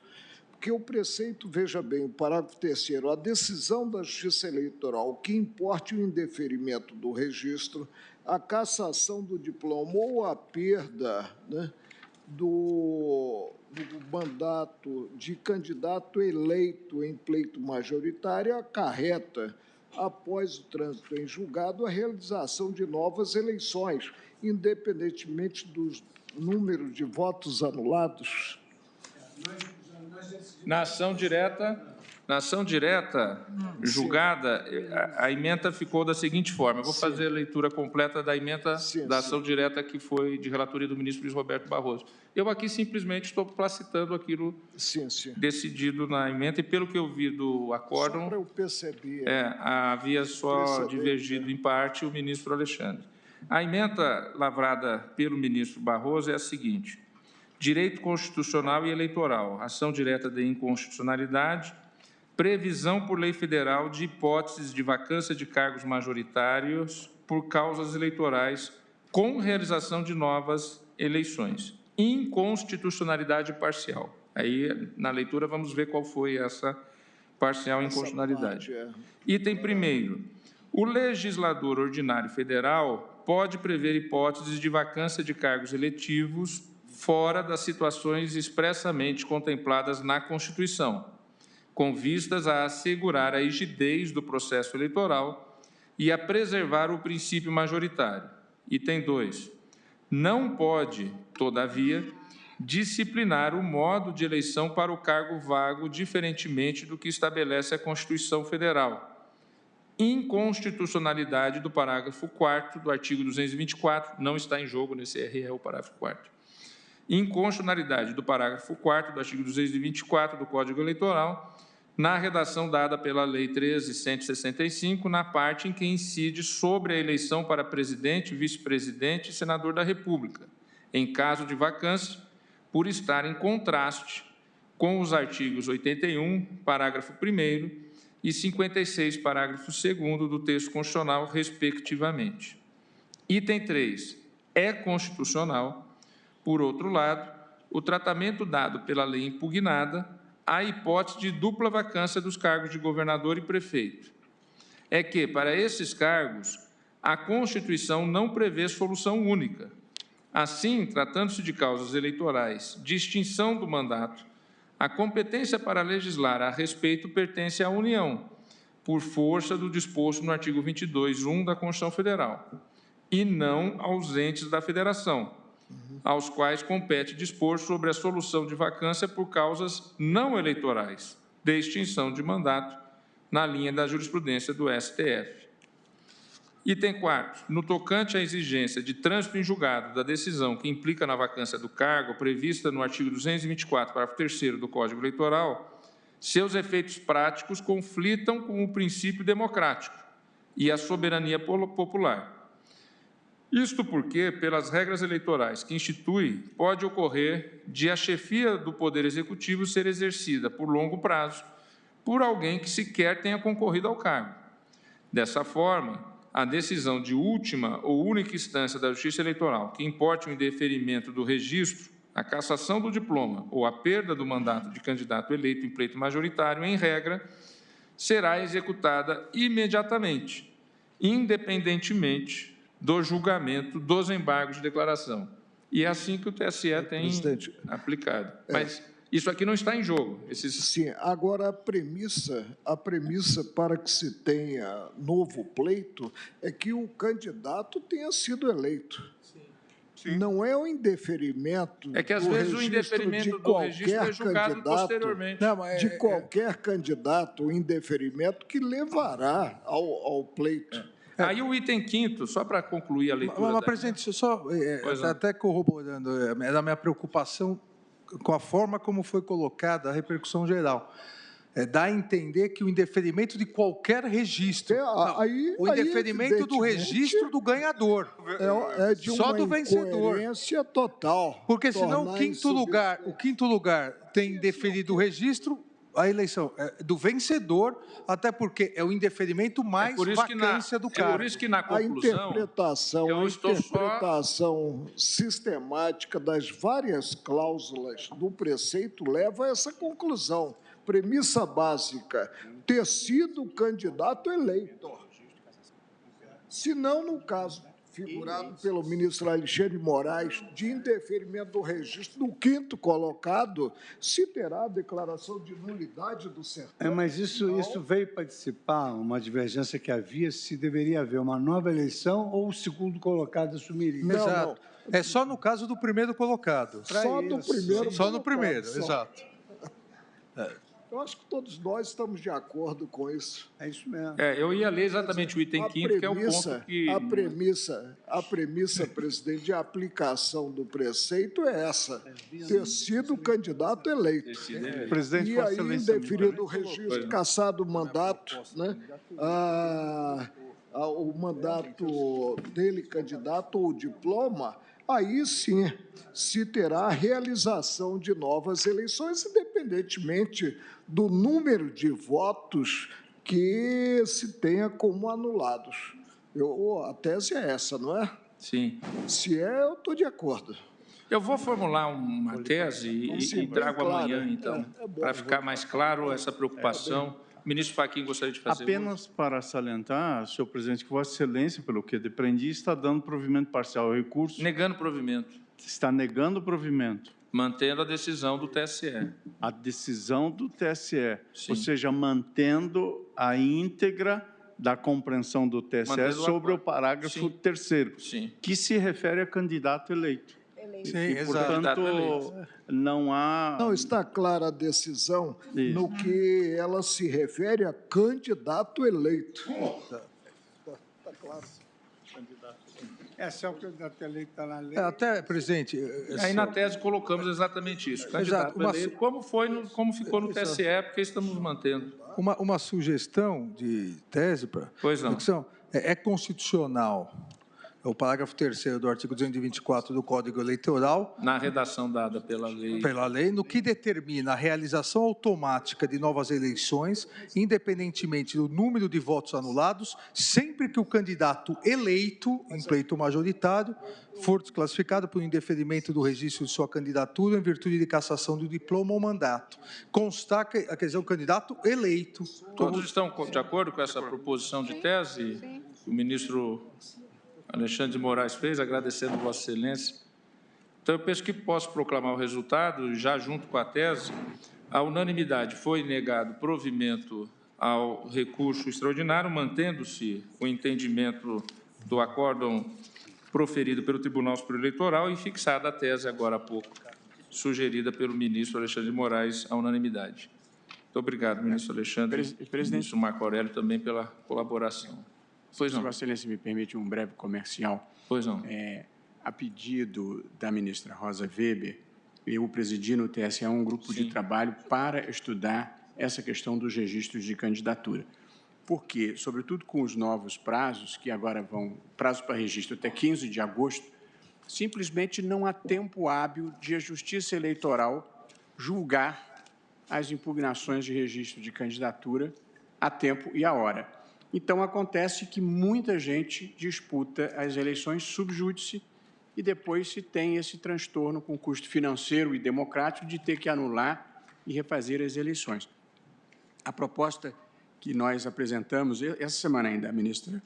porque o preceito, veja bem, o parágrafo 3º, a decisão da Justiça Eleitoral que importe o indeferimento do registro, a cassação do diploma ou a perda, né, do mandato de candidato eleito em pleito majoritário acarreta, após o trânsito em julgado, a realização de novas eleições, independentemente do número de votos anulados. Na ação direta julgada, a emenda ficou da seguinte forma. Eu vou fazer a leitura completa da emenda da ação direta que foi de relatoria do ministro Luiz Roberto Barroso. Eu aqui simplesmente estou placitando aquilo decidido na emenda e, pelo que eu vi do acórdão, eu percebi, havia só divergido em parte o ministro Alexandre. A emenda lavrada pelo ministro Barroso é a seguinte: direito constitucional e eleitoral, ação direta de inconstitucionalidade, previsão por lei federal de hipóteses de vacância de cargos majoritários por causas eleitorais com realização de novas eleições. Inconstitucionalidade parcial. Aí, na leitura, vamos ver qual foi essa parcial inconstitucionalidade. Item 1º. O legislador ordinário federal pode prever hipóteses de vacância de cargos eletivos fora das situações expressamente contempladas na Constituição, com vistas a assegurar a rigidez do processo eleitoral e a preservar o princípio majoritário. Item 2. Não pode, todavia, disciplinar o modo de eleição para o cargo vago diferentemente do que estabelece a Constituição Federal. Inconstitucionalidade do parágrafo 4º do artigo 224, não está em jogo nesse RE o parágrafo 4º. Inconstitucionalidade do parágrafo 4º do artigo 224 do Código Eleitoral, na redação dada pela Lei 13.165, na parte em que incide sobre a eleição para presidente, vice-presidente e senador da República, em caso de vacância, por estar em contraste com os artigos 81, parágrafo 1º, e 56, parágrafo 2º do texto constitucional, respectivamente. Item 3. É constitucional, por outro lado, o tratamento dado pela lei impugnada à hipótese de dupla vacância dos cargos de governador e prefeito. É que, para esses cargos, a Constituição não prevê solução única. Assim, tratando-se de causas eleitorais de extinção do mandato, a competência para legislar a respeito pertence à União, por força do disposto no artigo 22(1) da Constituição Federal, e não aos entes da Federação, aos quais compete dispor sobre a solução de vacância por causas não eleitorais, de extinção de mandato, na linha da jurisprudência do STF. Item 4. No tocante à exigência de trânsito em julgado da decisão que implica na vacância do cargo, prevista no artigo 224, parágrafo 3º do Código Eleitoral, seus efeitos práticos conflitam com o princípio democrático e a soberania popular. Isto porque, pelas regras eleitorais que institui, pode ocorrer de a chefia do Poder Executivo ser exercida por longo prazo por alguém que sequer tenha concorrido ao cargo. Dessa forma, a decisão de última ou única instância da Justiça Eleitoral que importe o indeferimento do registro, a cassação do diploma ou a perda do mandato de candidato eleito em pleito majoritário, em regra, será executada imediatamente, independentemente do julgamento dos embargos de declaração. E é assim que o TSE tem aplicado. Mas isso aqui não está em jogo. Sim, agora a premissa para que se tenha novo pleito é que o candidato tenha sido eleito. Sim. Não é o indeferimento. É que às vezes o indeferimento do registro é julgado posteriormente. De qualquer candidato, o indeferimento que levará ao pleito. Aí o item 5º, só para concluir a leitura. Mas, presidente, só até corroborando, é da minha preocupação com a forma como foi colocada a repercussão geral. Dá a entender que o indeferimento de qualquer registro, o indeferimento do registro do ganhador, é de só do vencedor. Incoerência total. Porque senão o quinto lugar tem indeferido o registro, a eleição do vencedor, até porque é o indeferimento mais vacância do cargo. É por isso que na conclusão, a interpretação sistemática das várias cláusulas do preceito leva a essa conclusão. Premissa básica, ter sido candidato eleito. Se não, no caso figurado pelo ministro Alexandre de Moraes, de indeferimento do registro do quinto colocado, se terá a declaração de nulidade do certame. Mas isso veio participar, uma divergência que havia, se deveria haver uma nova eleição ou o segundo colocado assumiria. Exato. É só no caso do primeiro colocado. Só do primeiro. Só no primeiro, exato. Eu acho que todos nós estamos de acordo com isso. É isso mesmo. Eu ia ler exatamente o item 5º, que é o ponto que... A premissa, presidente, de aplicação do preceito é essa, ter sido candidato eleito. Presidente, e aí, indeferido o registro, cassado o mandato, né? O mandato dele, candidato, ou o diploma, aí sim se terá a realização de novas eleições, independentemente do número de votos que se tenha como anulados. A tese é essa, não é? Sim. Se eu estou de acordo. Eu vou formular uma tese e trago amanhã, então, para ficar mais claro essa preocupação. O ministro Fachin gostaria de fazer... Apenas para salientar, senhor presidente, que Vossa Excelência, pelo que depreendi, está dando provimento parcial ao recurso. Negando provimento. Está negando o provimento. Mantendo a decisão do TSE. A decisão do TSE. Sim. Ou seja, mantendo a íntegra da compreensão do TSE sobre o parágrafo 3º, que se refere a candidato eleito. Sim, e, portanto, não há... Não, está clara a decisão no que ela se refere a candidato eleito. Está claro. Esse é o candidato eleito, está na lei. Até, presidente... Aí, na tese, colocamos exatamente isso. Candidato eleito, como ficou no TSE, porque estamos mantendo. Uma sugestão de tese para a discussão. É constitucional é o parágrafo 3º do artigo 224 do Código Eleitoral. Na redação dada pela lei. No que determina a realização automática de novas eleições, independentemente do número de votos anulados, sempre que o candidato eleito, em pleito majoritário, for desclassificado por indeferimento do registro de sua candidatura em virtude de cassação do diploma ou mandato. Constar que, quer dizer, o candidato eleito. Todos estão de acordo com essa proposição de tese? Sim. O ministro Alexandre de Moraes fez, agradecendo Vossa Excelência. Então, eu penso que posso proclamar o resultado, já junto com a tese. A unanimidade foi negado provimento ao recurso extraordinário, mantendo-se o entendimento do acórdão proferido pelo Tribunal Superior Eleitoral e fixada a tese, agora há pouco, sugerida pelo ministro Alexandre de Moraes, à unanimidade. Muito obrigado, ministro Alexandre. Presidente, ministro Marco Aurélio, também pela colaboração. Pois não. Se Vossa Excelência me permite um breve comercial. Pois não. A pedido da ministra Rosa Weber, eu presidi no TSE um grupo de trabalho para estudar essa questão dos registros de candidatura. Porque, sobretudo com os novos prazos, que agora vão, prazo para registro até 15 de agosto, simplesmente não há tempo hábil de a Justiça Eleitoral julgar as impugnações de registro de candidatura a tempo e a hora. Então, acontece que muita gente disputa as eleições sub judice e depois se tem esse transtorno com custo financeiro e democrático de ter que anular e refazer as eleições. A proposta que nós apresentamos, essa semana ainda, a ministra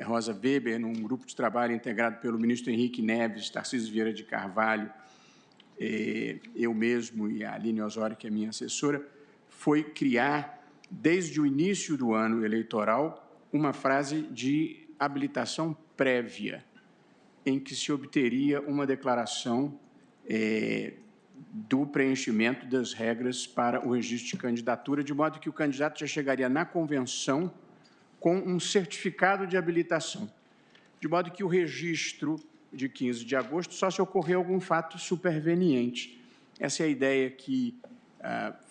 Rosa Weber, num grupo de trabalho integrado pelo ministro Henrique Neves, Tarcísio Vieira de Carvalho, eu mesmo e a Aline Osório, que é minha assessora, foi criar, desde o início do ano eleitoral, uma fase de habilitação prévia, em que se obteria uma declaração do preenchimento das regras para o registro de candidatura, de modo que o candidato já chegaria na convenção com um certificado de habilitação, de modo que o registro de 15 de agosto só se ocorrer algum fato superveniente. Essa é a ideia que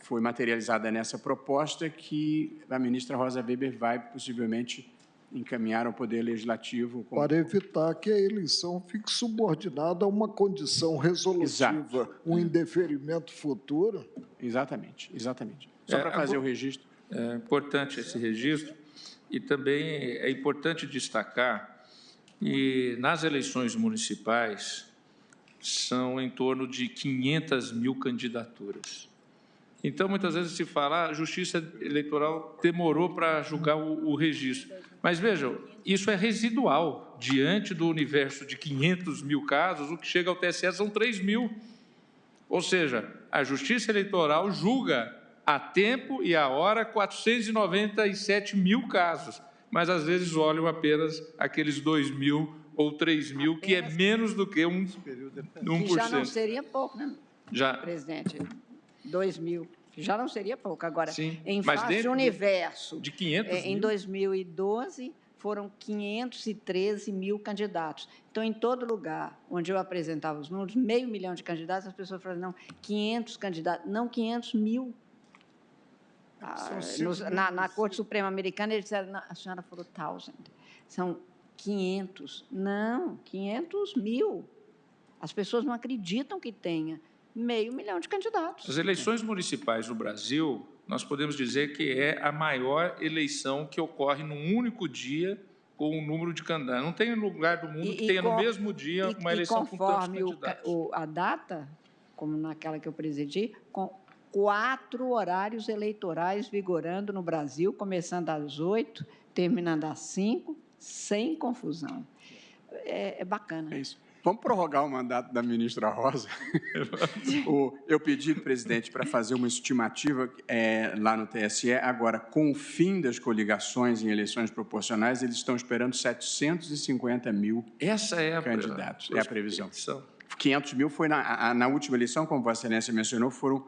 foi materializada nessa proposta, que a ministra Rosa Weber vai possivelmente encaminhar ao Poder Legislativo. Para evitar que a eleição fique subordinada a uma condição resolutiva, Exato. Um indeferimento futuro. Exatamente, exatamente. Só para fazer o registro. É importante esse registro e também é importante destacar que nas eleições municipais são em torno de 500 mil candidaturas. Então, muitas vezes se fala, a Justiça Eleitoral demorou para julgar o registro. Mas, vejam, isso é residual. Diante do universo de 500 mil casos, o que chega ao TSE são 3 mil. Ou seja, a Justiça Eleitoral julga a tempo e a hora 497 mil casos, mas, às vezes, olham apenas aqueles 2 mil ou 3 mil, que é menos do que 1%. Que já não seria pouco, né, já. Presidente? 2 mil. Já não seria pouco. Agora, sim, em face universo, de 500 em 2012, foram 513 mil candidatos. Então, em todo lugar onde eu apresentava os números, 500 mil de candidatos, as pessoas falavam, não, 500 candidatos, não 500 mil. Na Corte Suprema Americana, eles disseram, a senhora falou 1.000, são 500. Não, 500 mil. As pessoas não acreditam que tenha 500 mil de candidatos. As eleições municipais no Brasil, nós podemos dizer que é a maior eleição que ocorre num único dia com um número de candidatos. Não tem lugar do mundo que tenha no mesmo dia uma eleição com tantos candidatos. A data, como naquela que eu presidi, com 4 horários eleitorais vigorando no Brasil, começando às 8, terminando às 5, sem confusão. É bacana. É isso. Vamos prorrogar o mandato da ministra Rosa. Eu pedi, presidente, para fazer uma estimativa lá no TSE. Agora, com o fim das coligações em eleições proporcionais, eles estão esperando 750 mil candidatos. É a previsão. 500 mil foi na última eleição, como Vossa Excelência mencionou, foram,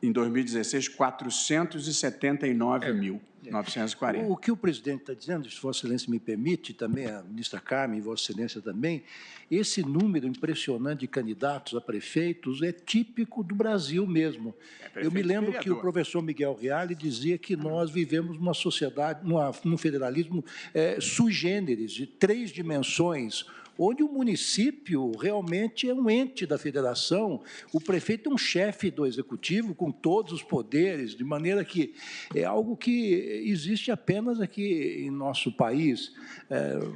em 2016, 479.940. O que o presidente está dizendo, se Vossa Excelência me permite, também a ministra Carmen e Vossa Excelência também, esse número impressionante de candidatos a prefeitos é típico do Brasil mesmo. Eu me lembro que o professor Miguel Reale dizia que nós vivemos numa sociedade, num federalismo sui generis, de 3 dimensões, onde o município realmente é um ente da federação, o prefeito é um chefe do executivo com todos os poderes, de maneira que é algo que existe apenas aqui em nosso país,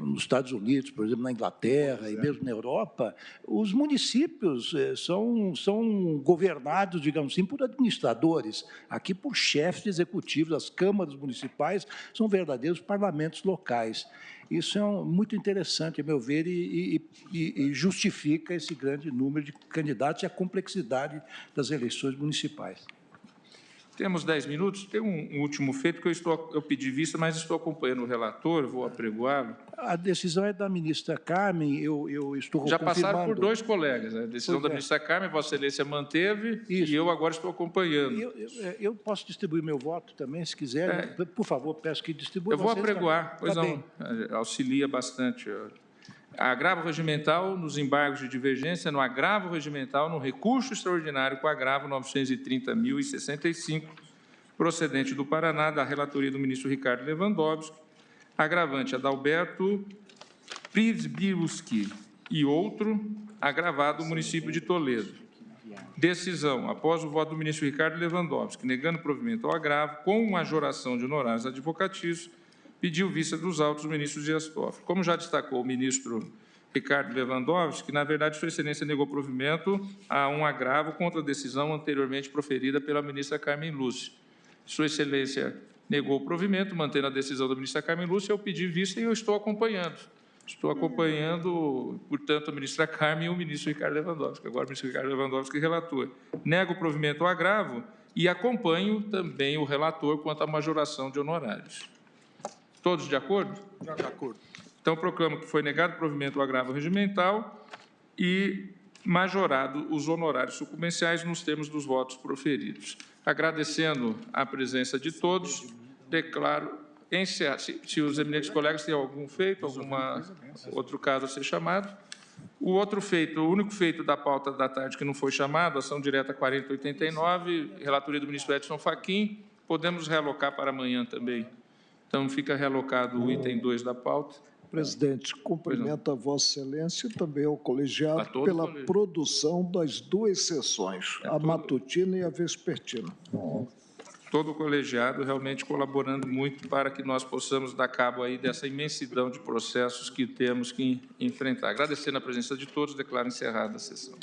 nos Estados Unidos, por exemplo, na Inglaterra e mesmo na Europa, os municípios são governados, digamos assim, por administradores, aqui por chefes executivos, as câmaras municipais são verdadeiros parlamentos locais. Isso é muito interessante, a meu ver, e justifica esse grande número de candidatos e a complexidade das eleições municipais. Temos 10 minutos. Tem um último feito que eu pedi vista, mas estou acompanhando o relator, vou apregoá-lo. A decisão é da ministra Carmen, eu estou Já confirmando. passaram por 2 colegas. A decisão da ministra Carmen, Vossa Excelência manteve, e eu agora estou acompanhando. Eu posso distribuir meu voto também, se quiser. Por favor, peço que distribua. Eu vou apregoar, pois não, auxilia bastante. Agravo regimental nos embargos de divergência, no agravo regimental, no recurso extraordinário com agravo 930.065, procedente do Paraná, da relatoria do ministro Ricardo Lewandowski, agravante Adalberto Przybylski e outro, agravado o município de Toledo. Decisão, após o voto do ministro Ricardo Lewandowski, negando provimento ao agravo, com majoração de honorários advocatícios, pediu vista dos autos do ministro Dias Toffoli. Como já destacou o ministro Ricardo Lewandowski, na verdade, Sua Excelência negou provimento a um agravo contra a decisão anteriormente proferida pela ministra Carmen Lúcia. Sua Excelência negou o provimento, mantendo a decisão da ministra Carmen Lúcia, eu pedi vista e eu estou acompanhando. Estou acompanhando, portanto, a ministra Carmen e o ministro Ricardo Lewandowski. Agora, o ministro Ricardo Lewandowski, relator. Nego o provimento ao agravo e acompanho também o relator quanto à majoração de honorários. Todos de acordo? De acordo. Então, proclamo que foi negado o provimento ao agravo regimental e majorado os honorários sucumbenciais nos termos dos votos proferidos. Agradecendo a presença de todos, declaro encerrado. Se os eminentes colegas têm algum feito, outro caso a ser chamado. O outro feito, o único feito da pauta da tarde que não foi chamado, ação direta 4089, relatoria do ministro Edson Fachin, podemos realocar para amanhã também. Então, fica realocado o item 2 da pauta. Presidente, cumprimento a Vossa Excelência e também ao colegiado pela produção das 2 sessões, a matutina e a vespertina. Todo o colegiado realmente colaborando muito para que nós possamos dar cabo aí dessa imensidão de processos que temos que enfrentar. Agradecendo a presença de todos, declaro encerrada a sessão.